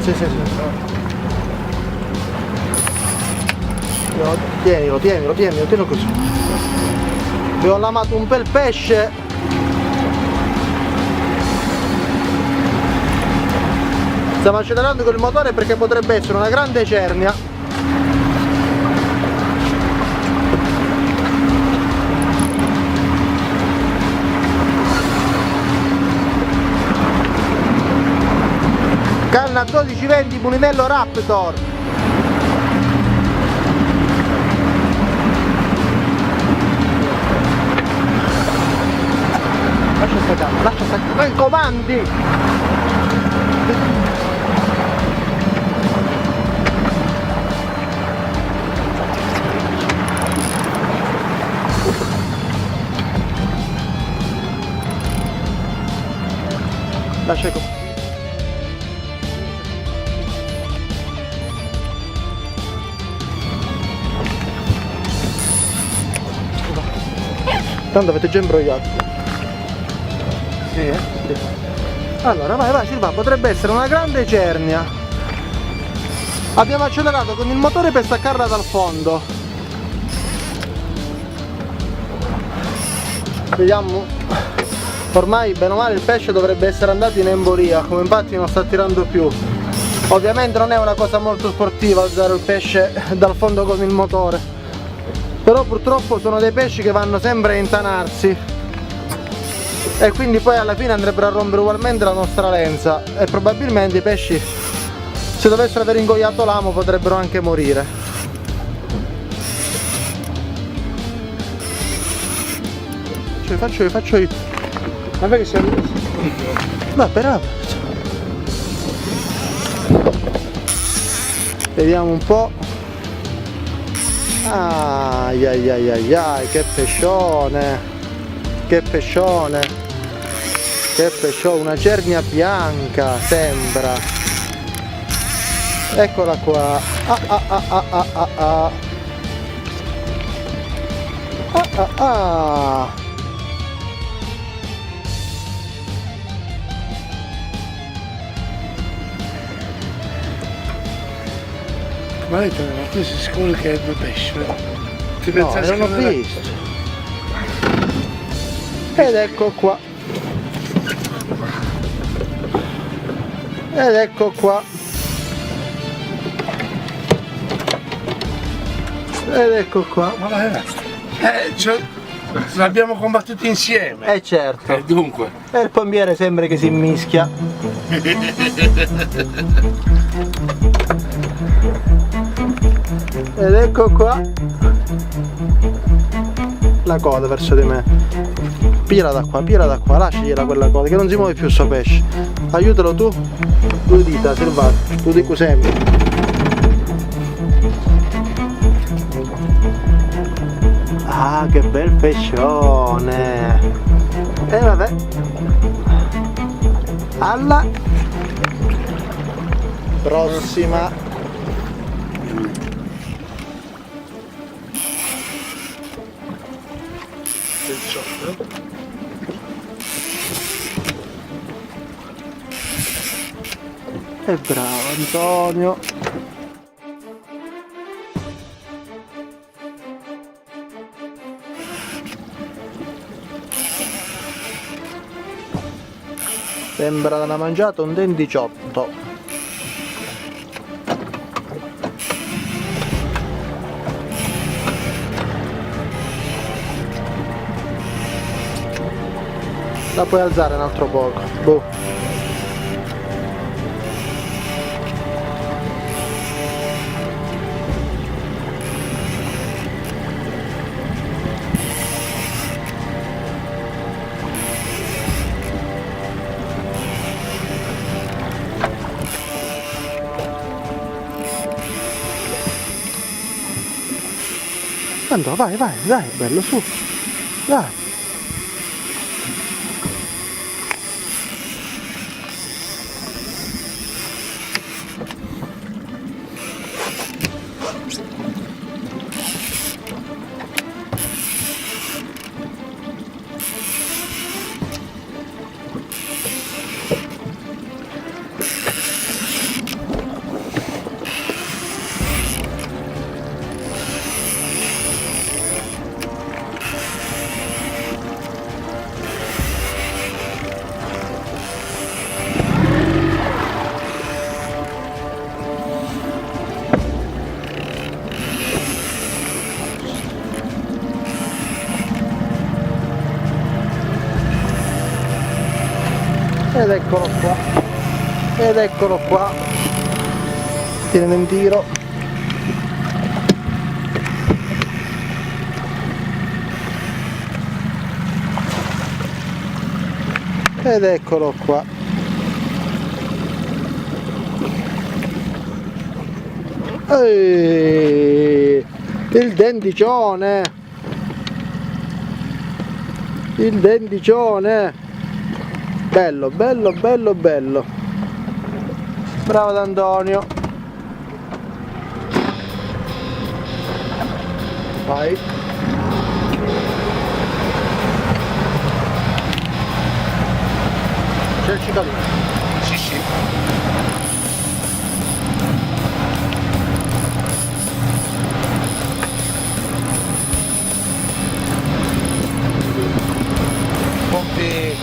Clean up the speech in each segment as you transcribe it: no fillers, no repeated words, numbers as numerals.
Sì, sì, sì. Tienilo così. Abbiamo lamato un bel pesce. Stiamo accelerando con il motore perché potrebbe essere una grande cernia. Canna 1220 Mulinello Raptor. Lascia staccare, non comandi! Lascia comandi. Tanto avete già imbrogliato. Sì. Allora vai Silva, potrebbe essere una grande cernia. Abbiamo accelerato con il motore per staccarla dal fondo. Vediamo. Ormai bene o male il pesce dovrebbe essere andato in embolia, come infatti non sta tirando più. Ovviamente non è una cosa molto sportiva alzare il pesce dal fondo con il motore. Però purtroppo sono dei pesci che vanno sempre a intanarsi e quindi poi alla fine andrebbero a rompere ugualmente la nostra lenza e probabilmente i pesci, se dovessero aver ingoiato l'amo, potrebbero anche morire. Faccio io. Vabbè che siamo... Ma però... Vediamo un po'. Ai ai ai ai ai, che pescione, una cernia bianca sembra. Eccola qua. Ma lei ma tu sei sicuro che è due pesci? Ti No, pensavi non ho visto. Ed ecco qua. Ma vai, l'abbiamo combattuto insieme. Certo. Dunque. E il pompiere sembra che si mischia. Ed ecco qua la coda verso di me. Pigliala da qua, lasciagliela quella coda che non si muove più sto pesce. Aiutalo tu. Due dita, Silvato, tu dico sempre. Ah, che bel pescione. E vabbè. Alla prossima. E bravo Antonio. Sembra da una mangiata un den 18. La puoi alzare un altro poco. Boh. Andò, vai, dai, bello, su. Dai. ed eccolo qua, ed eccolo qua, tiene in tiro, ed eccolo qua. Ehi, il denticione, il denticione, bello bello bello bello, bravo D'Antonio, vai. C'è il cicalino. Sì, sì. Pompi.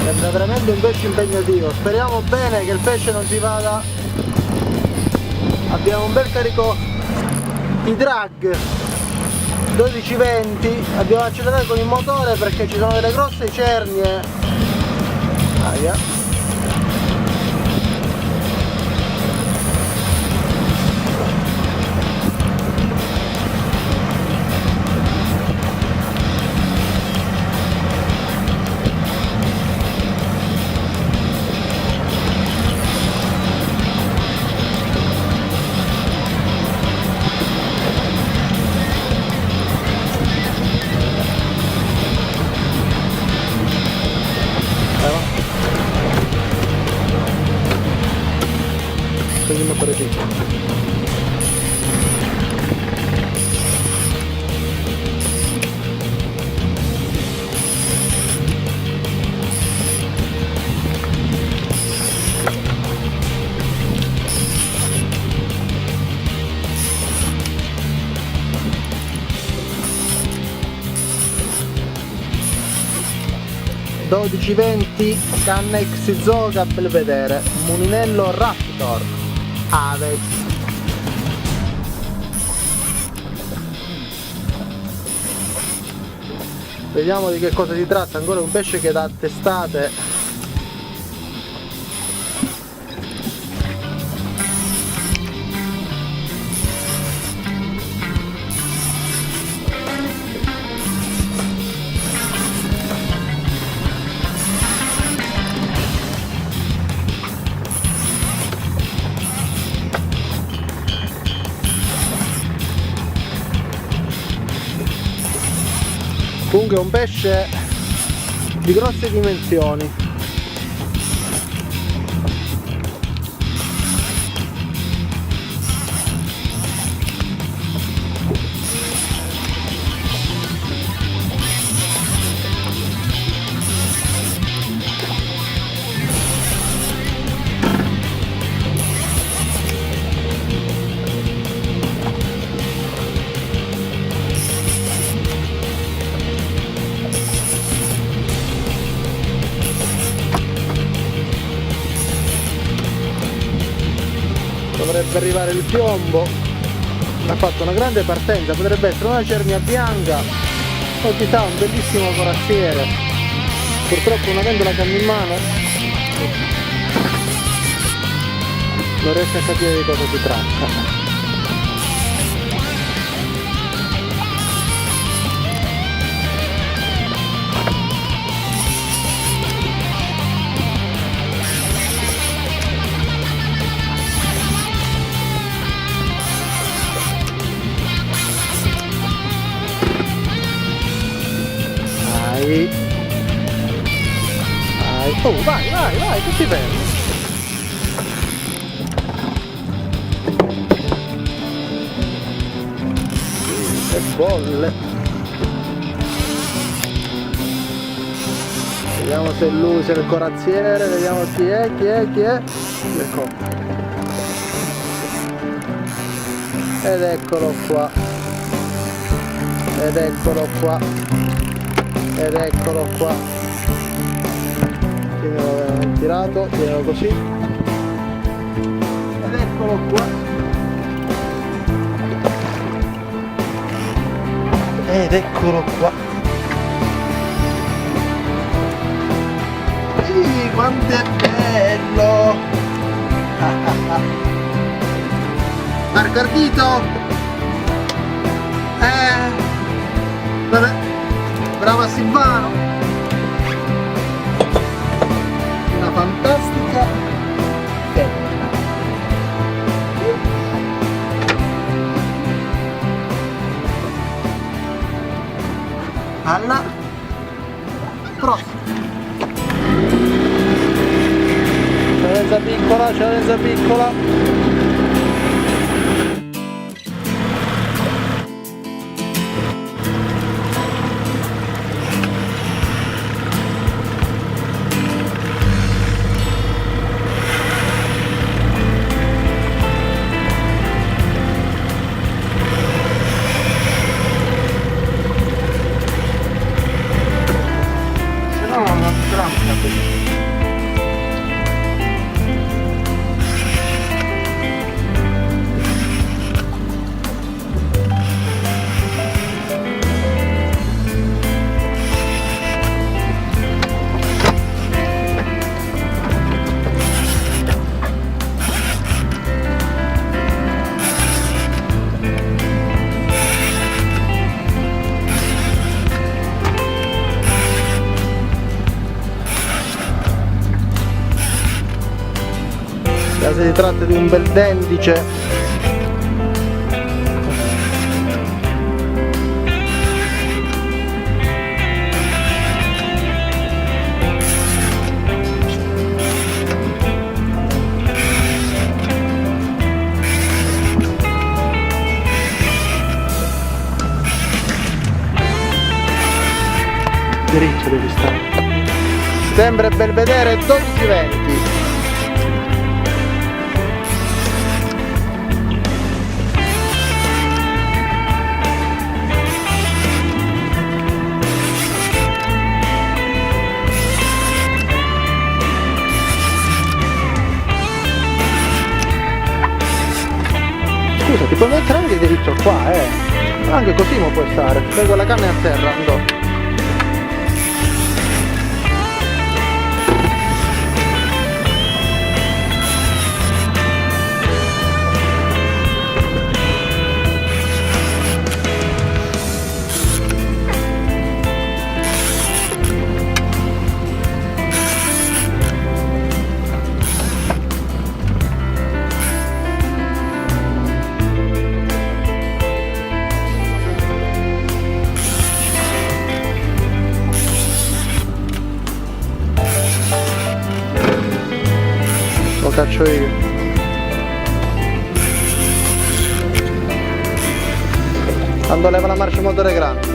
Sembra veramente un pesce impegnativo, speriamo bene che il pesce non si vada. Abbiamo un bel carico di drag 12-20, abbiamo accelerato con il motore perché ci sono delle grosse cernie. Aia. Prendi il motore piccolo. 12-20 canna X-Zoga Belvedere, mulinello Raptor Aves. Vediamo di che cosa si tratta, ancora un pesce che dà testate. Comunque è un pesce di grosse dimensioni. Dovrebbe arrivare il piombo, ha fatto una grande partenza, potrebbe essere una cernia bianca o chissà un bellissimo corazziere. Purtroppo non avendo la canna in mano non riesco a capire di cosa si tratta. Oh, vai, vai, vai, tutti fermi. Che bolle. Vediamo se lui, se è il corazziere, vediamo chi è. Ecco. Ed eccolo qua. Ed eccolo qua. Ed eccolo qua. Tienilo tirato, tienilo così. Ed eccolo qua. Ed eccolo qua. quanto è bello! Marco Ardito! Vabbè. Brava Silvano! Una fantastica femmina! Alla prossima! Cialenza piccola, cialenza piccola! Se si tratta di un bel dendice, diritto devi stare. Sembra Belvedere 12-20. Scusa, ti puoi mettere anche diritto qua, anche così non puoi stare, poi quella canna è a terra, andò. Lo caccio io. Quando leva la marcia motore grande.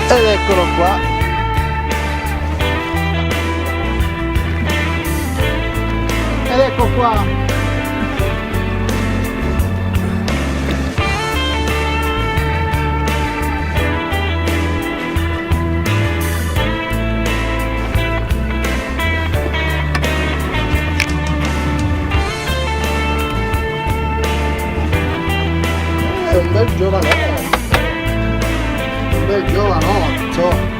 Ed eccolo qua. Ed ecco qua. È un bel giovanotto, un bel giovanotto.